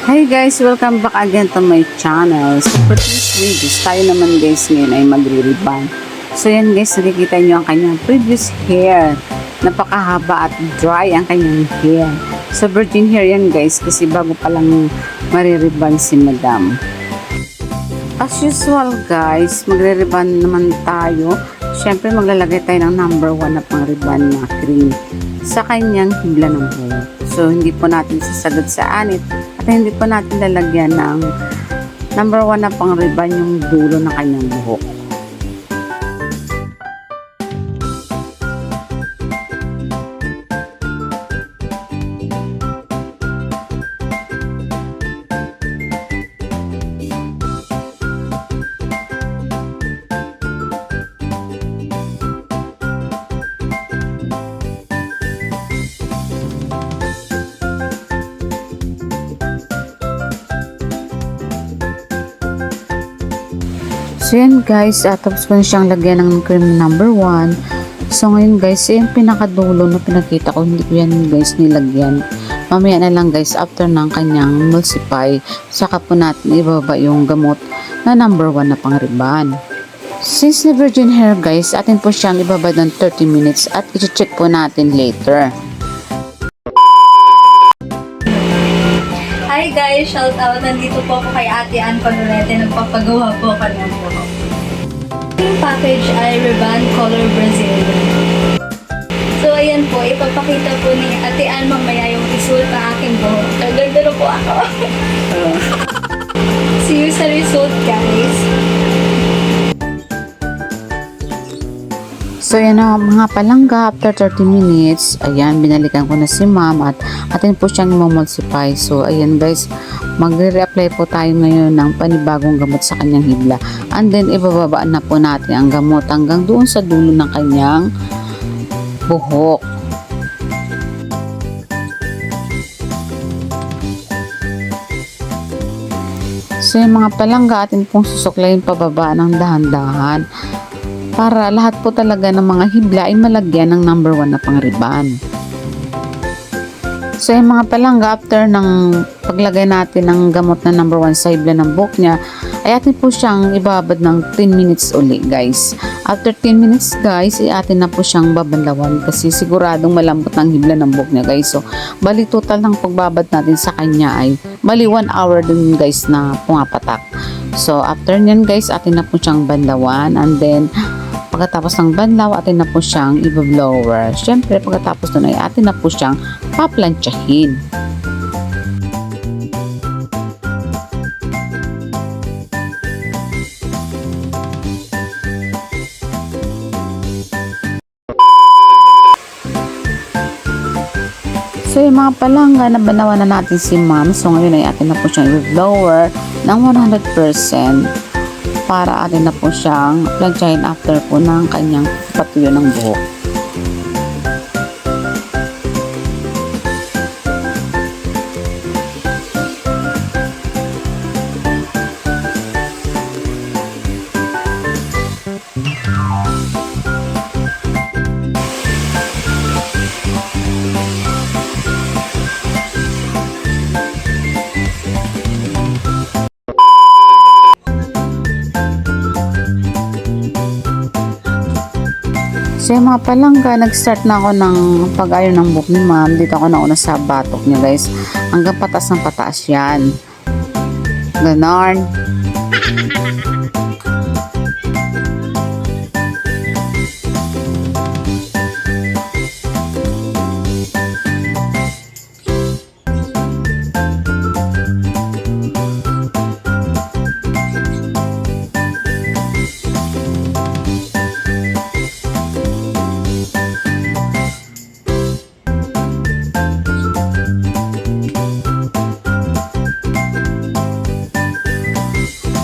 Hi guys! Welcome back again to my channel. So for this videos, tayo naman guys ngayon ay magre-ribbon. So yan guys, nakikita nyo ang kanyang previous hair. Napakahaba at dry ang kanyang hair. So virgin hair yan guys, kasi bago pa lang mariribban si madam. As usual guys, magre-ribbon naman tayo. Siyempre maglalagay tayo ng number 1 na pang ribbon na cream sa kanyang hibla ng buhok. So hindi po natin sasagad sa anit at hindi po natin lalagyan ng number 1 na pang ribbon yung dulo ng kanyang buhok. So yan guys, tapos ko na siyang lagyan ng cream number 1. So ngayon guys, yung pinakadulo na pinakita ko, hindi ko yan guys nilagyan. Mamaya na lang guys, after ng kanyang emulsify, saka po natin ibaba yung gamot na number 1 na pang ribbon. Since na virgin hair guys, atin po siyang ibaba ng 30 minutes at i-check po natin later. Hi guys! Shout out! Nandito po ako kay Ate Ann Panulete. Nagpapagawa po ako ng buhok. Yung package ay Ribbon Color Brazilian. So ayan po, ipapakita po ni Ate Ann mamaya yung result ng aking buhok. Naganda na po ako. See you sa result guys! So yan na mga palangga, after 30 minutes, ayan, binalikan ko na si ma'am at atin po siyang emulsify. So ayan guys, magre-reapply po tayo ngayon ng panibagong gamot sa kanyang hibla. And then ibababaan na po natin ang gamot hanggang doon sa dulo ng kanyang buhok. So yung mga palangga, atin pong susuklayin pababa ng dahan-dahan para lahat po talaga ng mga hibla ay malagyan ng number 1 na pang ribbon. So yung mga palangga, after ng paglagay natin ng gamot na number 1 sa hibla ng buhok niya, ay atin po siyang ibabad ng 10 minutes uli guys. After 10 minutes guys, ay atin na po siyang babanlawan kasi siguradong malambot ng hibla ng buhok niya guys. So bali total ng pagbabad natin sa kanya ay bali 1 hour din guys na pumapatak. So after nyan guys, atin na po siyang banlawan, and then pagkatapos ng banlaw, atin na po siyang i-blower. Siyempre, pagkatapos nun ay atin na po siyang paplantsahin. So, yung mga palangga na banawan na natin si ma'am. So, ngayon ay atin na po siyang i-blower ng 100%. Para atin na po siyang plantsahin after po ng kanyang patuyo ng buhok. So yung mga palangga, nag-start na ako ng pag-ayon ng buhok ni ma'am. Dito ako nauna sa batok niya guys. Hanggang patas ng pataas yan. Ganon.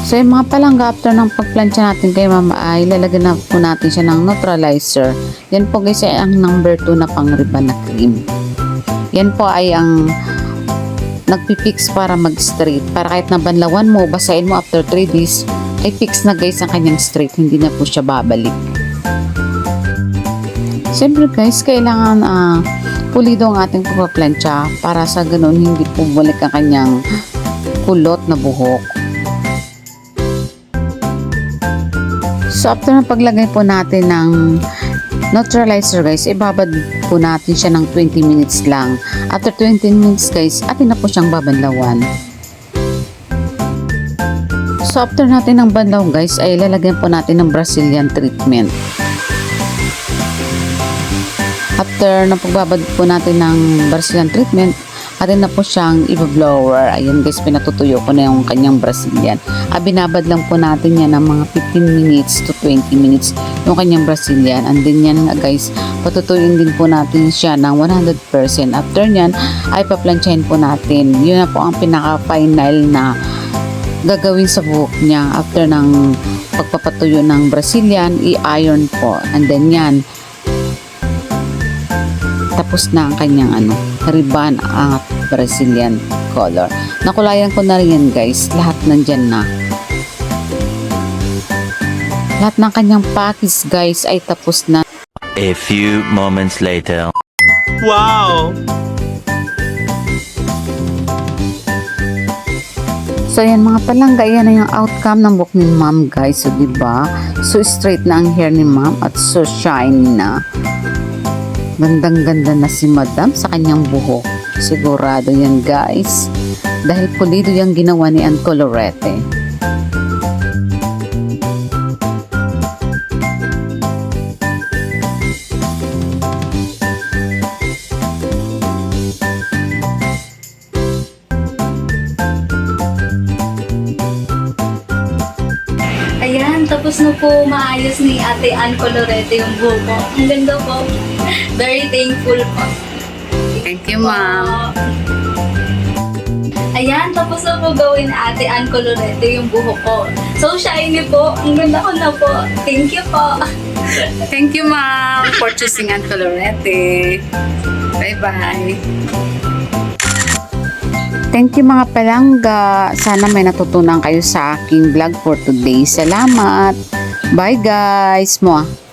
So yung mga palangga, after ng pagplansya natin kay mama ay lalagyan na po natin siya ng neutralizer. Yan po guys ay ang number 2 na pang ribbon na cream. Yan po ay ang nagpipix para mag-straight. Para kahit nabanlawan mo, basahin mo after 3 days, ay fix na guys ang kanyang straight. Hindi na po siya babalik. Siyempre guys, kailangan pulido ang ating pagpaplansya para sa ganun hindi po bumalik ang kanyang kulot na buhok. So after ng paglagay po natin ng neutralizer guys, ibabad po natin siya ng 20 minutes lang. After 20 minutes guys, atin na po siyang babanlawan. So after natin ng banlaw guys, ay lalagyan po natin ng Brazilian treatment. After na pagbabad po natin ng Brazilian treatment, atin na po siyang i-blower. Ayan guys, pinatutuyo ko na yung kanyang Brazilian. Binabad lang po natin yan ng mga 15 minutes to 20 minutes yung kanyang Brazilian. And then yan guys, patutuyuin din po natin siya ng 100%. After nyan, ay paplansyahin po natin. Yun na po ang pinaka-final na gagawin sa buhok niya. After ng pagpapatuyo ng Brazilian, i-iron po. And then yan, tapos na ang kanyang ribbon at Brazilian color. Nakulayan ko na rin yan guys. Lahat nandyan na. Lahat ng kanyang package guys ay tapos na. A few moments later. Wow! So yan mga palangga, yan na yung outcome ng buhok ni ma'am guys. So diba? So straight na ang hair ni ma'am at so shiny na. Gandang-ganda na si madam sa kanyang buhok. Sigurado yan guys. Dahil pulido yung ginawa ni Ann Colorete. Ayan, tapos na po maayos ni Ate Ann Colorete yung buhok ko. Ang ganda po. Very thankful po. Thank you ma'am. Ayan, tapos na po gawin ni Ate Ann Colorete yung buhok ko. So shiny po. Ang ganda ko na po. Thank you po. Thank you ma'am for choosing Ann Colorete. Bye bye. Thank you mga palangga. Sana may natutunan kayo sa aking vlog for today. Salamat. Bye guys. Mwah.